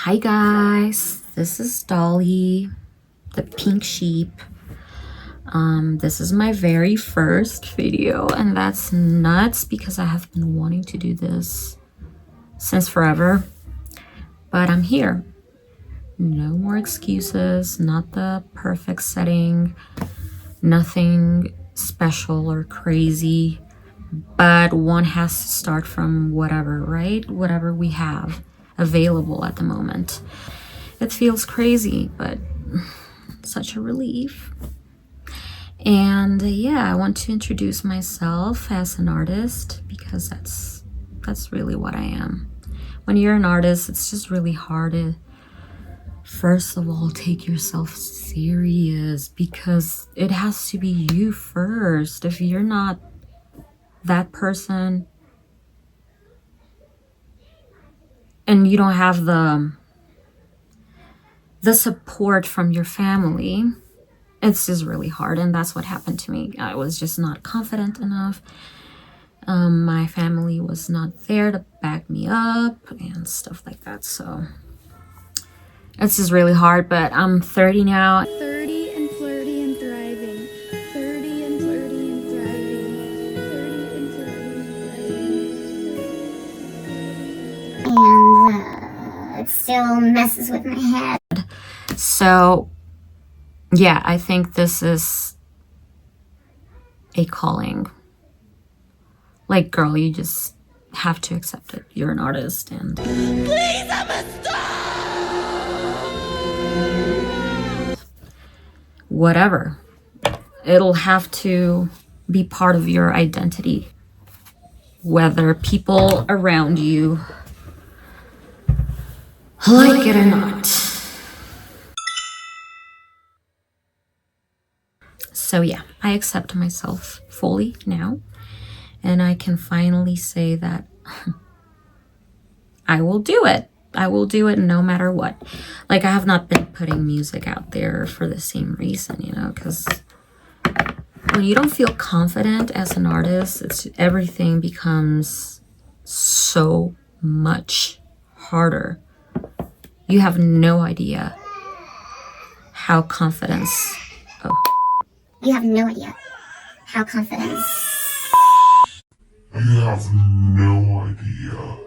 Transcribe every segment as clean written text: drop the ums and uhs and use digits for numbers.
Hi guys, this is Dolly, the pink sheep. This is my very first video, and that's nuts because I have been wanting to do this since forever, but I'm here. No more excuses, not the perfect setting, nothing special or crazy, but one has to start from whatever, right? Whatever we have available at the moment. It feels crazy, but such a relief. And yeah, I want to introduce myself as an artist because that's really what I am. When you're an artist, it's just really hard to, first of all, take yourself serious because it has to be you first. If you're not that person and you don't have the support from your family, it's just really hard. And that's what happened to me. I was just not confident enough. My family was not there to back me up and stuff like that. So it's just really hard, but I'm 30 now. 30 and flirty and thriving. 30 and flirty and thriving. 30 and flirty and thriving. And it still messes with my head. So yeah, I think this is a calling. Like, girl, you just have to accept it. You're an artist, and Please, I'm a star! whatever. It'll have to be part of your identity, whether people around you like it or not. So yeah, I accept myself fully now, and I can finally say that I will do it. I will do it no matter what. Like, I have not been putting music out there for the same reason, you know, because when you don't feel confident as an artist, everything becomes so much harder. You have no idea how confidence... Oh. You have no idea how confidence. You have no idea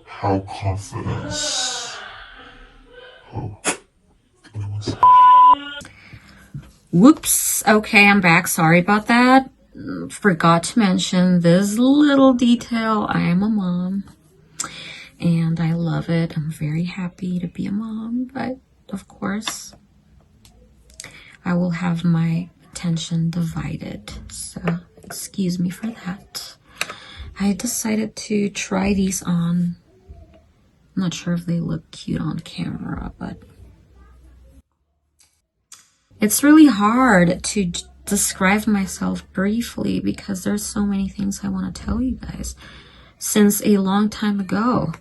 how confidence. Oh. Whoops. Okay, I'm back. Sorry about that. Forgot to mention this little detail. I am a mom, and I love it. I'm very happy to be a mom, but of course, I will have my attention divided. So excuse me for that. I decided to try these on. I'm not sure if they look cute on camera, but it's really hard to describe myself briefly because there's so many things I want to tell you guys since a long time ago.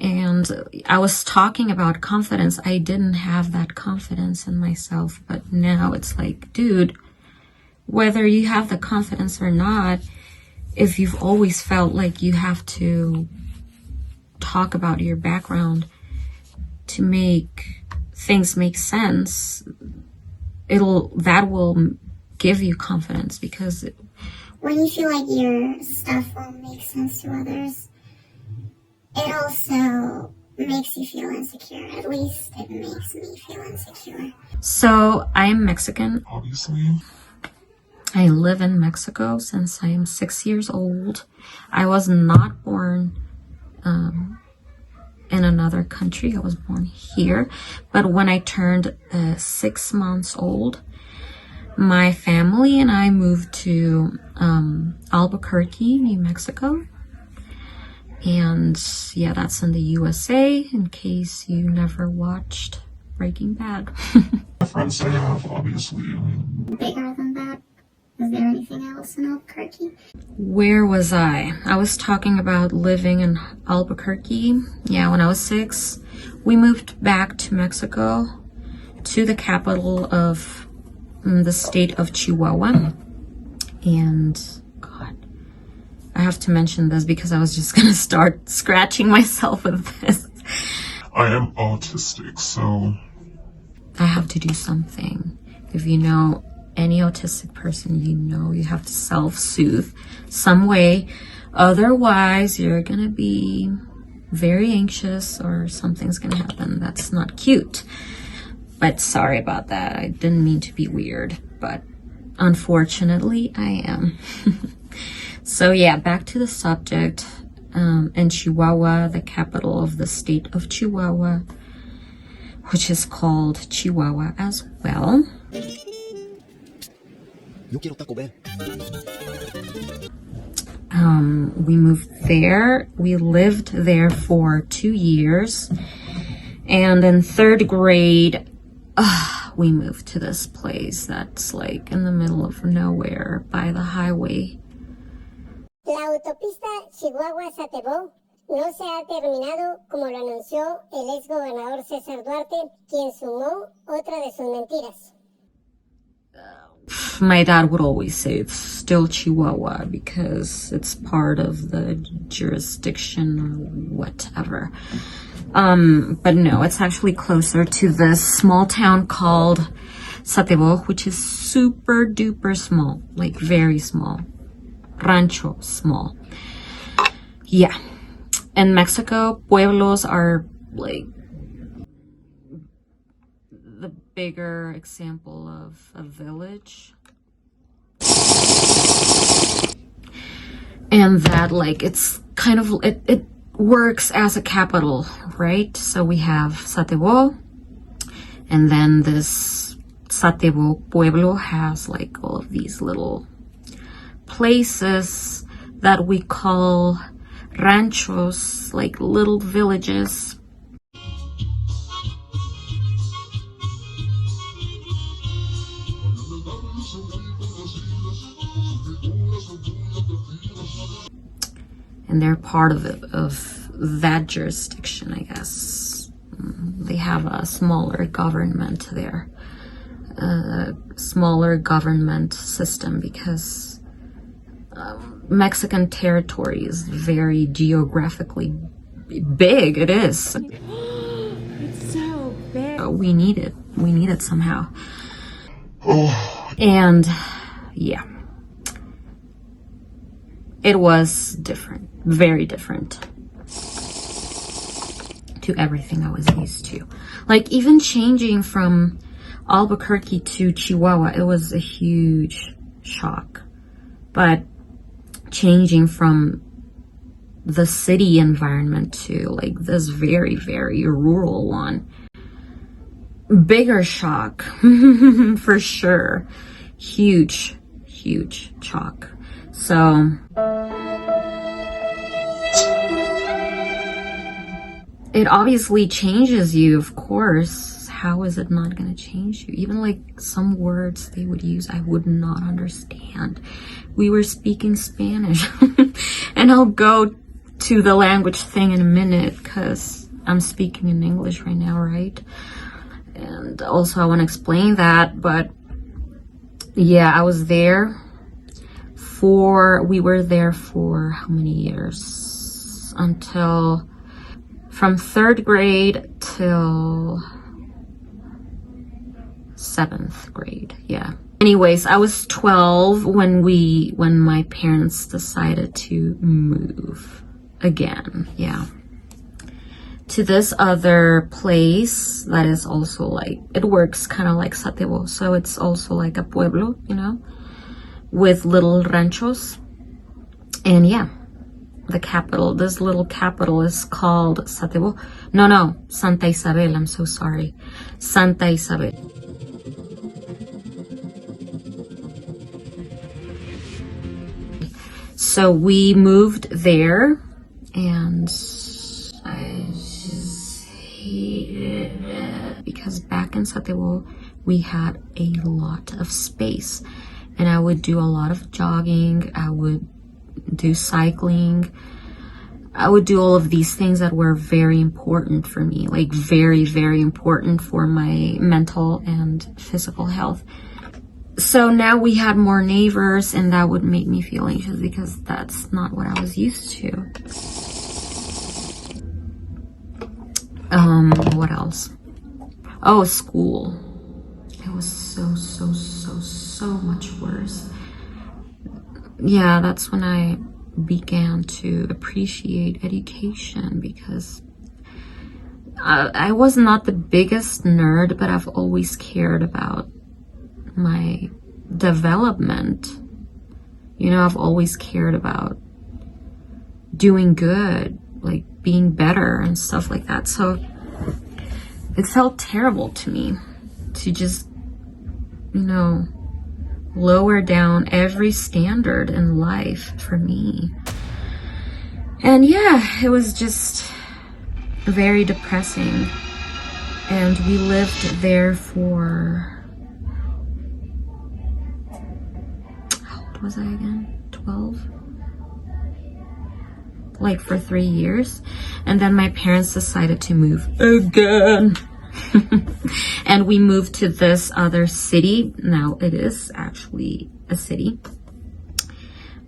And I was talking about confidence. I didn't have that confidence in myself, but now it's like, dude, whether you have the confidence or not, if you've always felt like you have to talk about your background to make things make sense, that will give you confidence, because When you feel like your stuff won't make sense to others, it also makes you feel insecure. At least it makes me feel insecure. So I am Mexican. Obviously. I live in Mexico since I am 6 years old. I was not born in another country. I was born here. But when I turned 6 months old, my family and I moved to Albuquerque, New Mexico. And yeah, that's in the USA, in case you never watched Breaking Bad. My friends say I have, obviously. I mean, Bigger than that? Is there anything else in Albuquerque? Where was I? I was talking about living in Albuquerque. Yeah, when I was 6, we moved back to Mexico, to the capital of the state of Chihuahua. And God, I have to mention this because I was just gonna start scratching myself with this. I am autistic, so I have to do something. If you know any autistic person, you know you have to self-soothe some way. Otherwise, you're gonna be very anxious or something's gonna happen. That's not cute. But sorry about that. I didn't mean to be weird, but unfortunately I am. So yeah, back to the subject. In Chihuahua, the capital of the state of Chihuahua, which is called Chihuahua as well. Yo quiero Taco Bell. We moved there. We lived there for 2 years. And in 3rd grade, we moved to this place that's like in the middle of nowhere by the highway. La autopista Chihuahua-Cuauhtemoc no se ha terminado como lo anunció el ex gobernador César Duarte, quien sumó otra de sus mentiras. My dad would always say it's still Chihuahua because it's part of the jurisdiction or whatever. But no, it's actually closer to this small town called Cuauhtemoc, which is super duper small, like very small. Rancho, small. Yeah. In Mexico, pueblos are like the bigger example of a village. And that like it's kind of it works as a capital, right? So we have Cuauhtemoc, and then this Cuauhtemoc pueblo has like all of these little places that we call ranchos, like little villages. And they're part of that jurisdiction, I guess. They have a smaller government there, a smaller government system because Mexican territory is very geographically big. It is. It's so big. We need it somehow. And yeah, it was different, very different to everything I was used to. Like even changing from Albuquerque to Chihuahua, it was a huge shock. But changing from the city environment to like this very, very rural one, bigger shock for sure. Huge shock. So it obviously changes you, of course. How is it not going to change you? Even like some words they would use, I would not understand. We were speaking Spanish. And I'll go to the language thing in a minute because I'm speaking in English right now, right? And also I want to explain that. But yeah, I was there we were there for how many years? Until from 3rd grade till 7th grade. Yeah. Anyways, I was 12 when my parents decided to move again. Yeah. To this other place that is also like, it works kind of like Cuauhtemoc. So it's also like a pueblo, you know, with little ranchos. And yeah, the capital, this little capital is called Cuauhtemoc. No, Santa Isabel. I'm so sorry. Santa Isabel. So we moved there, and I just hated it because back in Cuauhtemoc we had a lot of space, and I would do a lot of jogging. I would do cycling. I would do all of these things that were very important for me, like very, very important for my mental and physical health. So now we had more neighbors, and that would make me feel anxious because that's not what I was used to. What else? Oh, school. It was so much worse. Yeah, that's when I began to appreciate education, because I was not the biggest nerd, but I've always cared about my development. You know, I've always cared about doing good, like being better and stuff like that. So it felt terrible to me to just, you know, lower down every standard in life for me. And yeah, it was just very depressing. And we lived there for, how old was I again? 12? Like for 3 years. And then my parents decided to move again. And we moved to this other city. Now it is actually a city.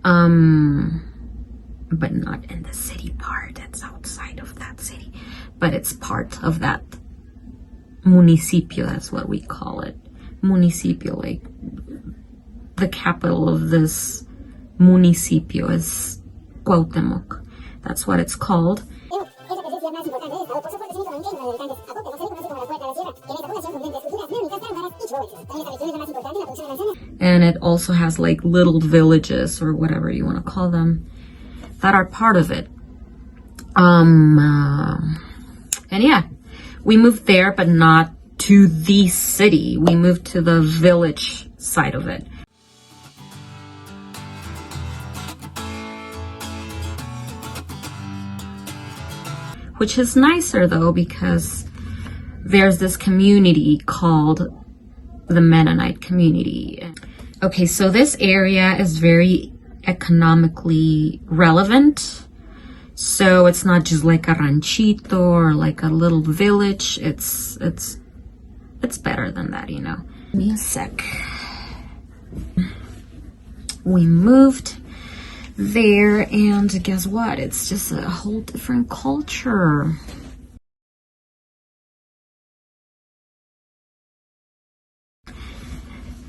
But not in the city part. It's outside of that city. But it's part of that municipio, that's what we call it. Municipio, like the capital of this municipio is Cuauhtemoc. That's what it's called. And it also has like little villages, or whatever you want to call them, that are part of it. And yeah, we moved there, but not to the city. We moved to the village side of it. Which is nicer though, because there's this community called the Mennonite community. Okay, so this area is very economically relevant. So it's not just like a ranchito or like a little village. It's better than that, you know. Give me a sec. We moved there, and guess what? It's just a whole different culture.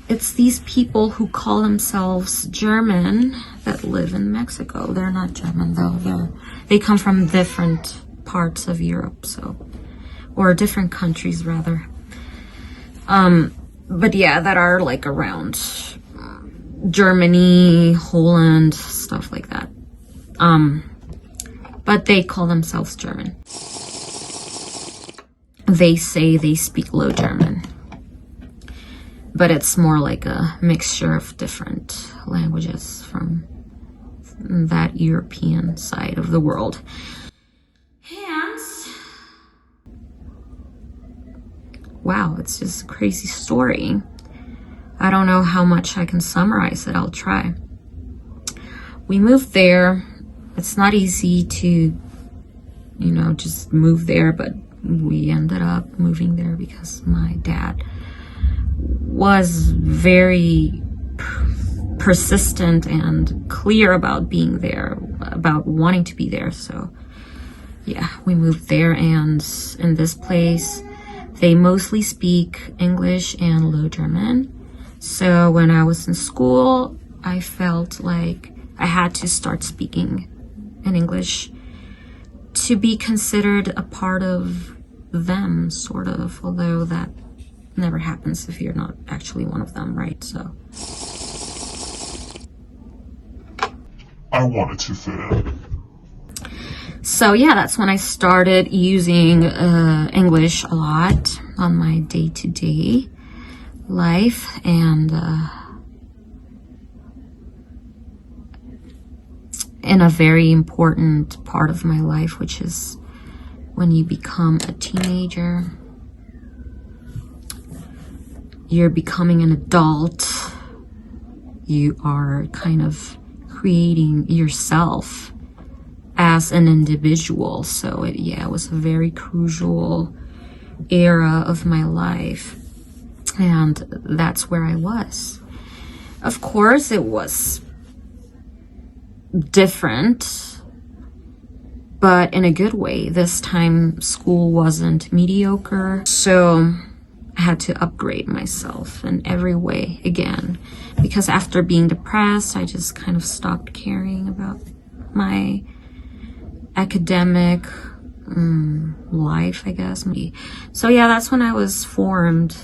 It's these people who call themselves German that live in Mexico. They're not German though. They come from different parts of Europe, so, or different countries rather. But yeah, that are like around Germany, Holland, stuff like that. But they call themselves German. They say they speak Low German, but it's more like a mixture of different languages from that European side of the world. And wow, it's just a crazy story. I don't know how much I can summarize it. I'll try. We moved there. It's not easy to, you know, just move there, but we ended up moving there because my dad was very persistent and clear about being there, about wanting to be there. So yeah, we moved there, and in this place they mostly speak English and Low German. So when I was in school, I felt like I had to start speaking in English to be considered a part of them, sort of, although that never happens if you're not actually one of them, right? So I wanted to fit in. So yeah, that's when I started using English a lot on my day-to-day life, and in a very important part of my life, which is when you become a teenager. You're becoming an adult. You are kind of creating yourself as an individual. So it was a very crucial era of my life, and that's where I was. Of course, it was different but in a good way. This time school wasn't mediocre, so I had to upgrade myself in every way again, because after being depressed, I just kind of stopped caring about my academic life, I guess. So yeah, that's when I was formed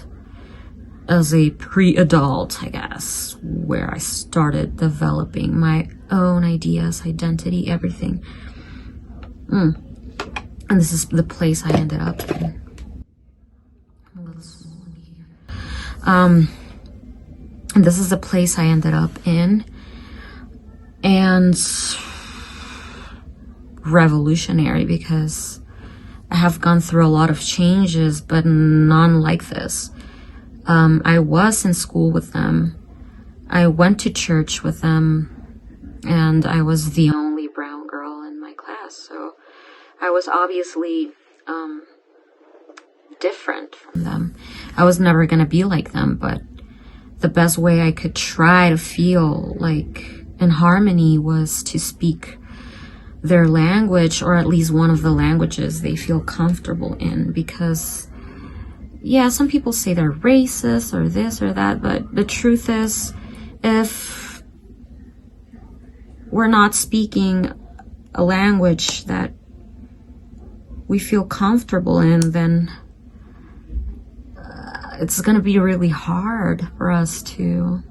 as a pre-adult, I guess, where I started developing my own ideas, identity, everything. And this is the place I ended up in. And this is the place I ended up in, and revolutionary, because I have gone through a lot of changes, but none like this. I was in school with them. I went to church with them, and I was the only brown girl in my class, so I was obviously different from them. I was never gonna be like them, but the best way I could try to feel like in harmony was to speak their language, or at least one of the languages they feel comfortable in. Because yeah, some people say they're racist or this or that, but the truth is, if we're not speaking a language that we feel comfortable in, then it's gonna be really hard for us to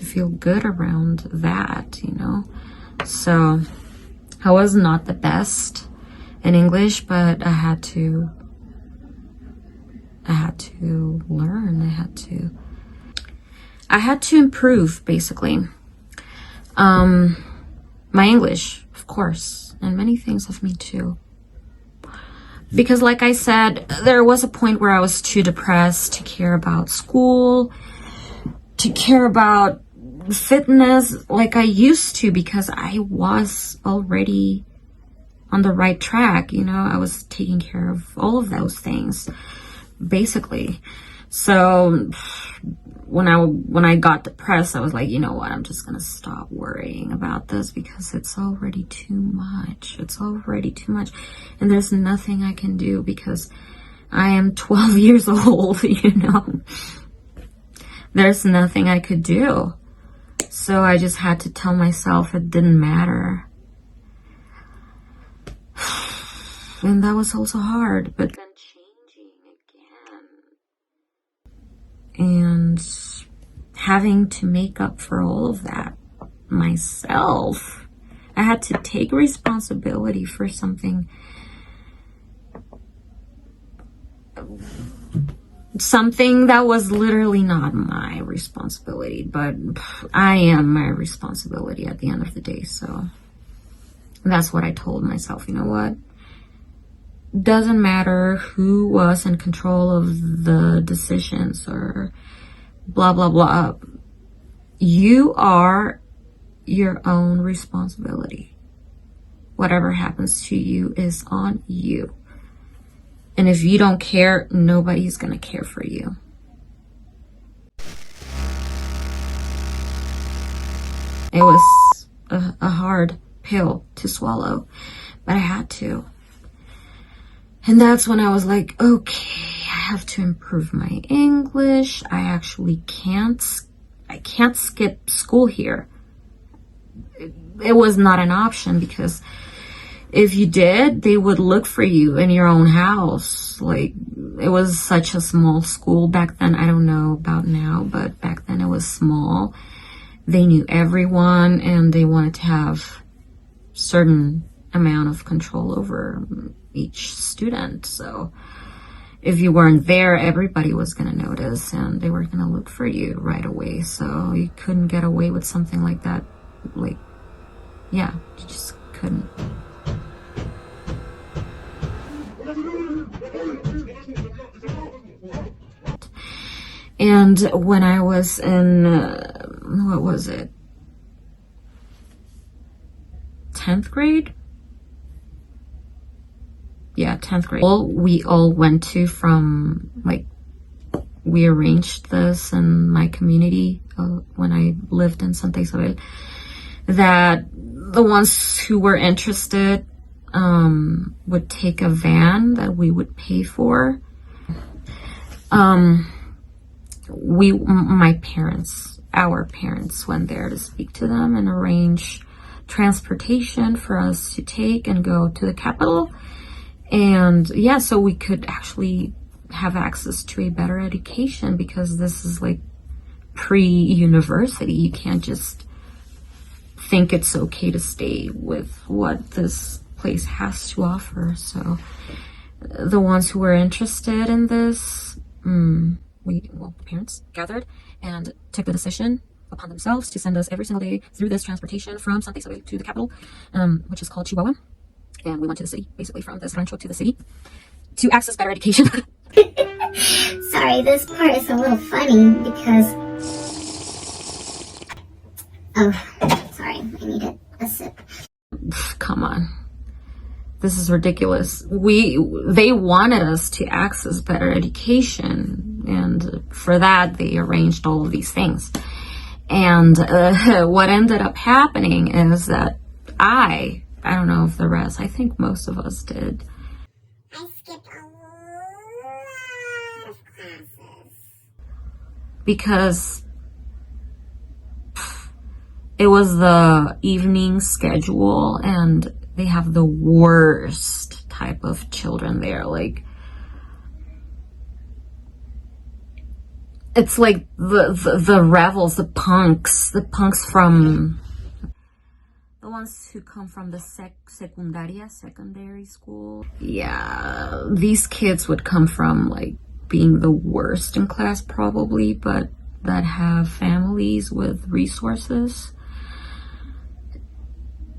feel good around that, you know. So I was not the best in English, but I had to learn. I had to improve, basically. My English, of course, and many things of me too. Because like I said, there was a point where I was too depressed to care about school, to care about fitness like I used to, because I was already on the right track, you know. I was taking care of all of those things, basically. So when I got depressed, I was like, you know what, I'm just gonna stop worrying about this, because it's already too much. It's already too much. And there's nothing I can do, because I am 12 years old, you know. There's nothing I could do. So I just had to tell myself it didn't matter. And that was also hard, but then changing again. And having to make up for all of that myself. I had to take responsibility for something that was literally not my responsibility, but I am my responsibility at the end of the day. So that's what I told myself. You know what? Doesn't matter who was in control of the decisions or blah, blah, blah. You are your own responsibility. Whatever happens to you is on you. And if you don't care, nobody's gonna care for you. It was a hard pill to swallow, but I had to. And that's when I was like, okay, I have to improve my English. I can't skip school here. It was not an option, because if you did, they would look for you in your own house. Like, it was such a small school back then. I don't know about now, but back then it was small. They knew everyone, and they wanted to have certain amount of control over each student. So if you weren't there, everybody was going to notice, and they were going to look for you right away. So you couldn't get away with something like that. Like, yeah, you just couldn't. And when I was in, what was it? 10th grade? Yeah, 10th grade. We all went to from, like, we arranged this in my community when I lived in Santa Isabel, that the ones who were interested would take a van that we would pay for. Our parents went there to speak to them and arrange transportation for us to take and go to the capital. And yeah, so we could actually have access to a better education, because this is like pre-university. You can't just think it's okay to stay with what this place has to offer. So the ones who were interested in this, parents gathered and took the decision upon themselves to send us every single day through this transportation from Santa Isabel to the capital, which is called Chihuahua. And we went to the city, basically from this rancho to the city, to access better education. Sorry, this part is a little funny because... Oh, sorry, I needed a sip. Come on. This is ridiculous. They wanted us to access better education, and for that they arranged all of these things. And what ended up happening is that I don't know if the rest, I think most of us did. I skipped a lot of classes. Because it was the evening schedule, and they have the worst type of children there. Like, it's like the rebels, the punks from the ones who come from the secondary school. Yeah, these kids would come from like being the worst in class probably, but that have families with resources.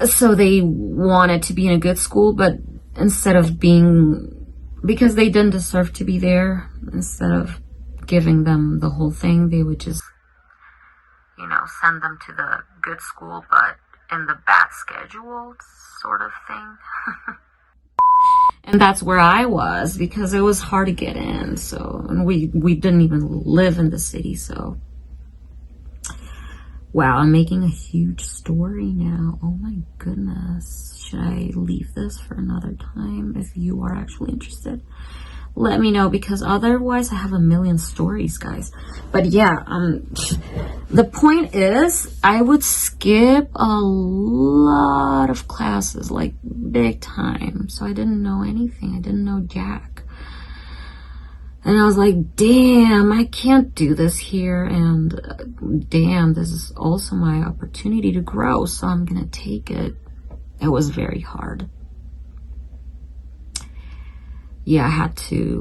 So they wanted to be in a good school, but instead of because they didn't deserve to be there, instead of giving them the whole thing, they would just, send them to the good school, but in the bad schedule sort of thing. And that's where I was, because it was hard to get in. So, and we didn't even live in the city. So, wow, I'm making a huge story now. Oh my goodness. Should I leave this for another time? If you are actually interested, let me know, because otherwise I have a million stories, guys. But yeah, the point is, I would skip a lot of classes, like big time. So I didn't know anything. I didn't know jack. And I was like, damn, I can't do this here. And damn, this is also my opportunity to grow. So I'm going to take it. It was very hard. Yeah, I had to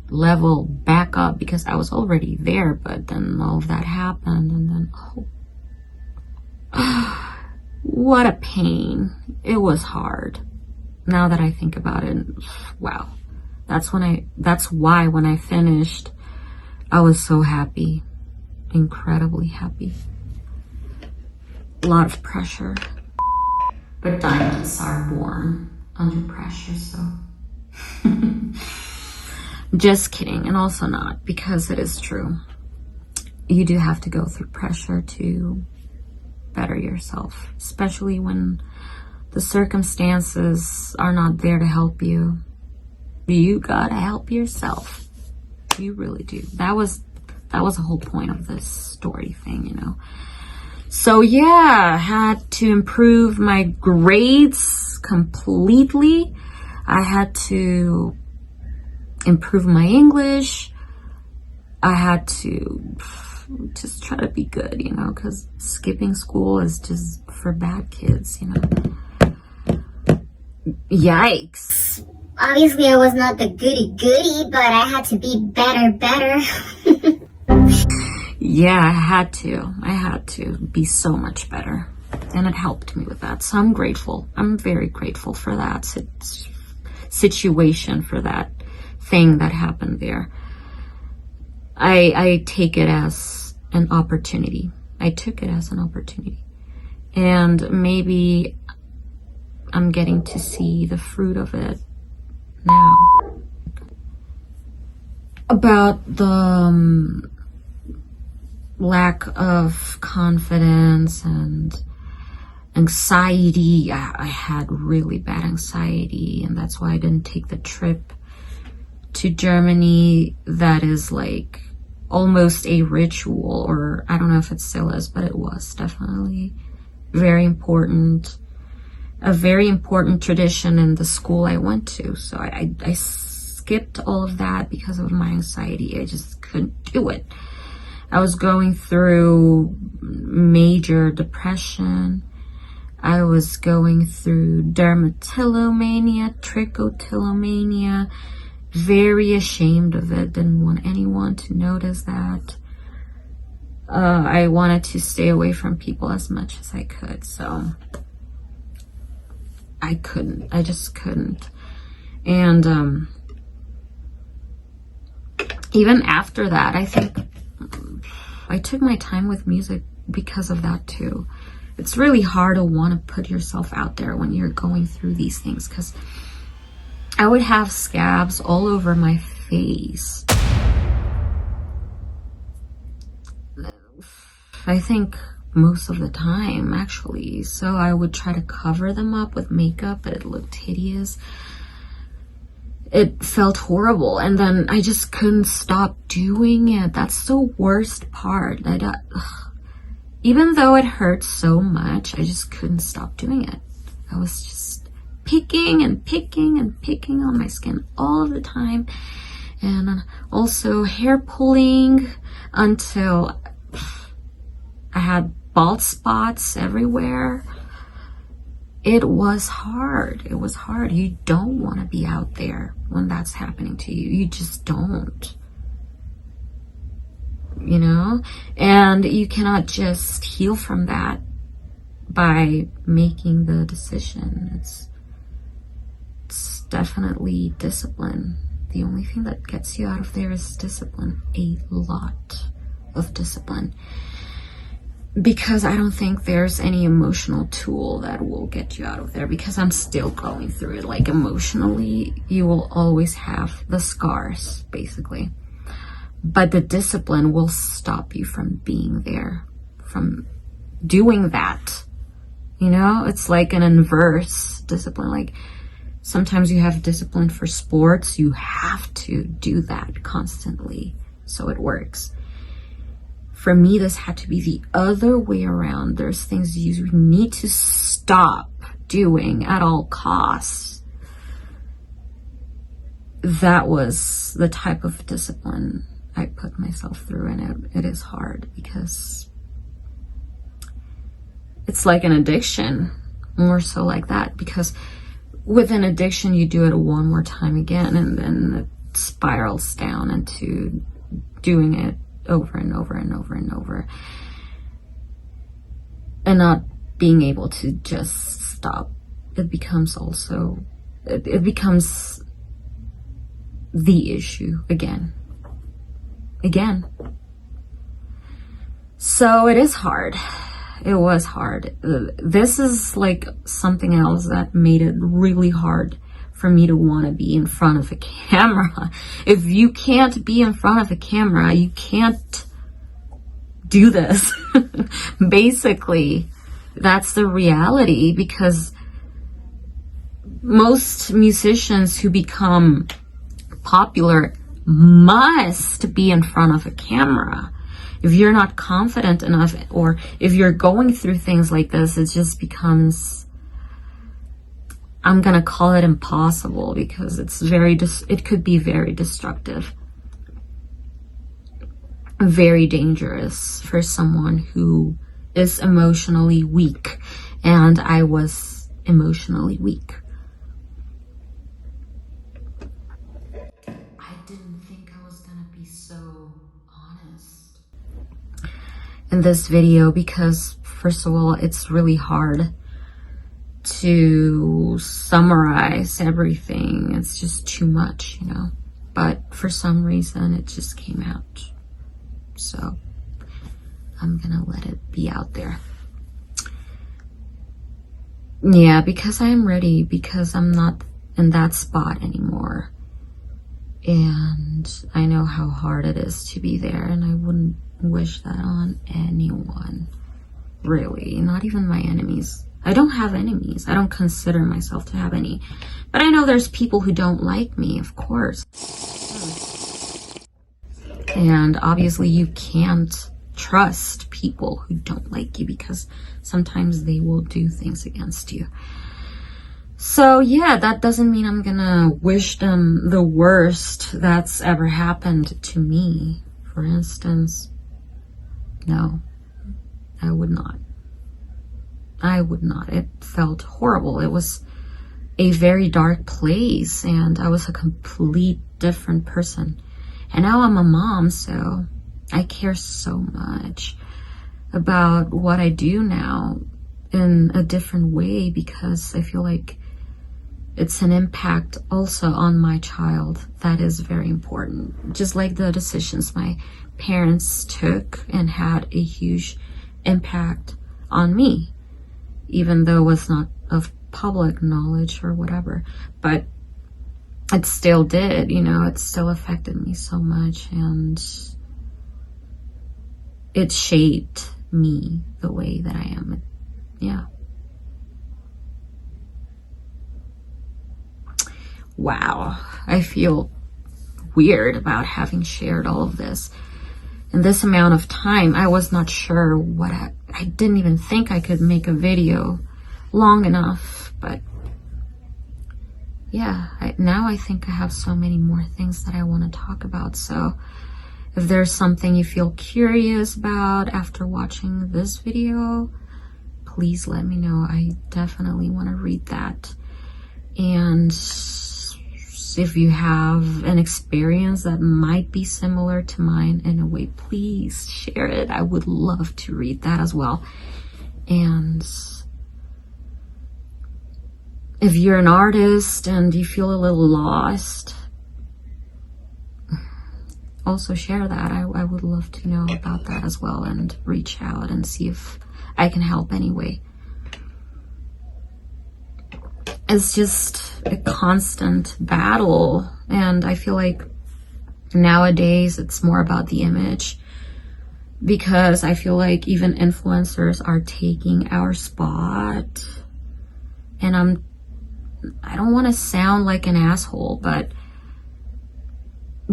level back up, because I was already there, but then all of that happened, and then, what a pain. It was hard. Now that I think about it, wow. That's why when I finished, I was so happy, incredibly happy. A lot of pressure, but diamonds are born under pressure, so. Just kidding, and also not, because it is true. You do have to go through pressure to better yourself, especially when the circumstances are not there to help you. You gotta help yourself. You really do. That was the whole point of this story thing, So yeah, I had to improve my grades completely. I had to improve my English. I had to just try to be good, because skipping school is just for bad kids, Yikes. Obviously, I was not the goody-goody, but I had to be better. Yeah, I had to be so much better. And it helped me with that. So I'm grateful. I'm very grateful for that situation, for that thing that happened there. I take it as an opportunity. I took it as an opportunity. And maybe I'm getting to see the fruit of it now. About the lack of confidence and anxiety. I had really bad anxiety, and that's why I didn't take the trip to Germany. That is like almost a ritual, or I don't know if it still is, but it was definitely very important, a very important tradition in the school I went to. So I skipped all of that because of my anxiety. I just couldn't do it. I was going through major depression. I was going through dermatillomania, trichotillomania, very ashamed of it, didn't want anyone to notice that. I wanted to stay away from people as much as I could, so I just couldn't. And even after that, I think I took my time with music because of that too. It's really hard to want to put yourself out there when you're going through these things, because I would have scabs all over my face. I think most of the time, actually. So I would try to cover them up with makeup, but it looked hideous. It felt horrible, and then I just couldn't stop doing it. That's the worst part. Even though it hurt so much, I just couldn't stop doing it. I was just picking and picking and picking on my skin all of the time, and also hair pulling until I had bald spots everywhere. It was hard. It was hard. You don't want to be out there when that's happening to you. You just don't. You know? And you cannot just heal from that by making the decision. It's definitely discipline. The only thing that gets you out of there is discipline. A lot of discipline. Because I don't think there's any emotional tool that will get you out of there, because I'm still going through it. Like, emotionally, you will always have the scars, basically. But the discipline will stop you from being there, from doing that. You know, it's like an inverse discipline. Like, sometimes you have discipline for sports. You have to do that constantly so it works. For me, this had to be the other way around. There's things you need to stop doing at all costs. That was the type of discipline I put myself through, and it is hard because it's like an addiction, more so like that, because with an addiction, you do it one more time again, and then it spirals down into doing it over and over and over and over, and not being able to just stop. It becomes also, it becomes the issue again. So it is hard. It was hard. This is like something else that made it really hard for me to want to be in front of a camera. If you can't be in front of a camera, you can't do this. Basically, that's the reality, because most musicians who become popular must be in front of a camera. If you're not confident enough, or if you're going through things like this, it just becomes, I'm gonna call it impossible, because it's it could be very destructive, very dangerous for someone who is emotionally weak. And I was emotionally weak. I didn't think I was gonna be so honest in this video, because first of all, it's really hard to summarize everything. It's just too much, you know, but for some reason it just came out, so I'm gonna let it be out there. Yeah, because I'm ready, because I'm not in that spot anymore, and I know how hard it is to be there, and I wouldn't wish that on anyone, really, not even my enemies. I don't have enemies. I don't consider myself to have any. But I know there's people who don't like me, of course. And obviously you can't trust people who don't like you because sometimes they will do things against you. So yeah, that doesn't mean I'm gonna wish them the worst that's ever happened to me. For instance, no, I would not. I would not. It felt horrible. It was a very dark place and I was a complete different person. And now I'm a mom, so I care so much about what I do now in a different way because I feel like it's an impact also on my child that is very important. Just like the decisions my parents took and had a huge impact on me, even though it was not of public knowledge or whatever. But it still did, you know, it still affected me so much and it shaped me the way that I am. Yeah. Wow, I feel weird about having shared all of this in this amount of time. I was not sure what I didn't even think I could make a video long enough, but yeah, now I think I have so many more things that I want to talk about. So if there's something you feel curious about after watching this video, please let me know. I definitely want to read that. And if you have an experience that might be similar to mine in a way, please share it. I would love to read that as well. And if you're an artist and you feel a little lost, also share that. I would love to know about that as well and reach out and see if I can help anyway. It's just a constant battle, and I feel like nowadays it's more about the image, because I feel like even influencers are taking our spot. And I don't want to sound like an asshole, but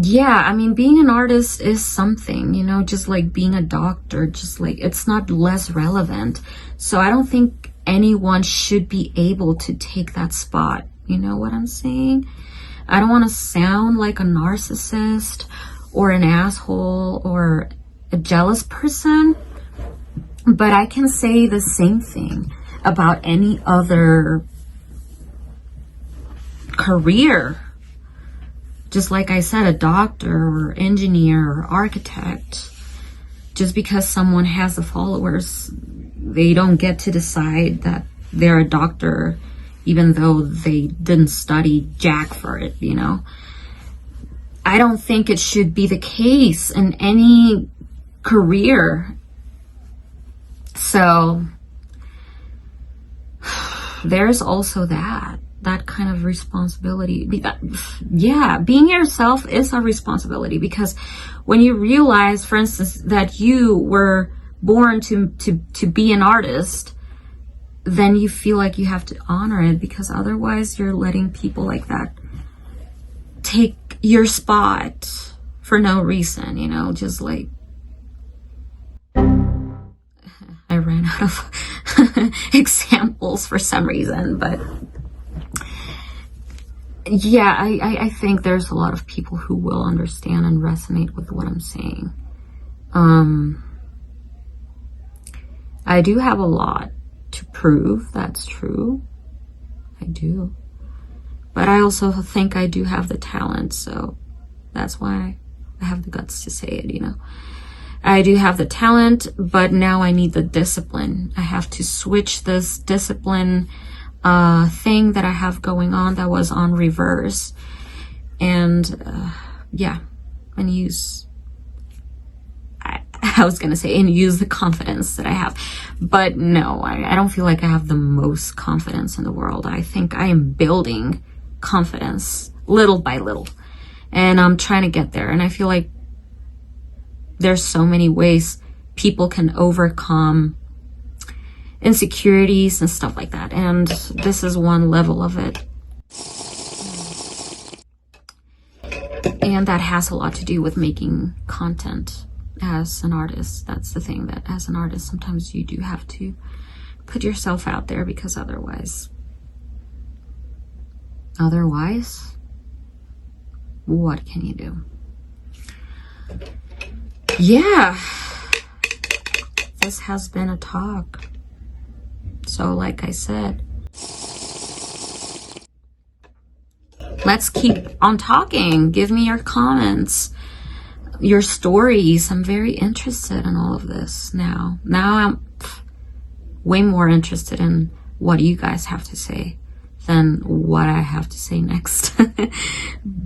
yeah, I mean, being an artist is something, you know, just like being a doctor, just like it's not less relevant. So I don't think anyone should be able to take that spot. You know what I'm saying? I don't want to sound like a narcissist or an asshole or a jealous person, but I can say the same thing about any other career. Just like I said, a doctor or engineer or architect, just because someone has the followers, they don't get to decide that they're a doctor, even though they didn't study jack for it, you know? I don't think it should be the case in any career. So there's also that kind of responsibility. Yeah, being yourself is a responsibility, because when you realize, for instance, that you were born to be an artist, then you feel like you have to honor it, because otherwise you're letting people like that take your spot for no reason, you know, just like I ran out of examples for some reason, but yeah, I think there's a lot of people who will understand and resonate with what I'm saying. I do have a lot to prove, that's true. I do. But I also think I do have the talent, so that's why I have the guts to say it, you know. I do have the talent, but now I need the discipline. I have to switch this discipline thing that I have going on that was on reverse, and yeah, and use I was gonna say and use the confidence that I have, but no, I don't feel like I have the most confidence in the world. I think I am building confidence little by little, and I'm trying to get there. And I feel like there's so many ways people can overcome insecurities and stuff like that. And this is one level of it. And that has a lot to do with making content as an artist. That's the thing, that as an artist, sometimes you do have to put yourself out there, because otherwise, what can you do? Yeah, this has been a talk. So like I said, let's keep on talking. Give me your comments, your stories. I'm very interested in all of this now. Now I'm way more interested in what you guys have to say than what I have to say next.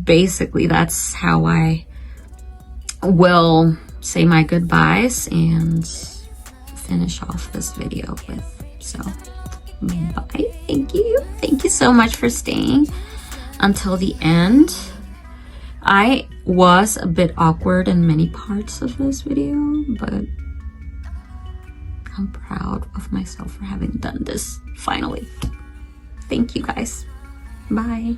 Basically, that's how I will say my goodbyes and finish off this video with. So, bye. Thank you. Thank you so much for staying until the end. I was a bit awkward in many parts of this video, but I'm proud of myself for having done this finally. Thank you guys. Bye.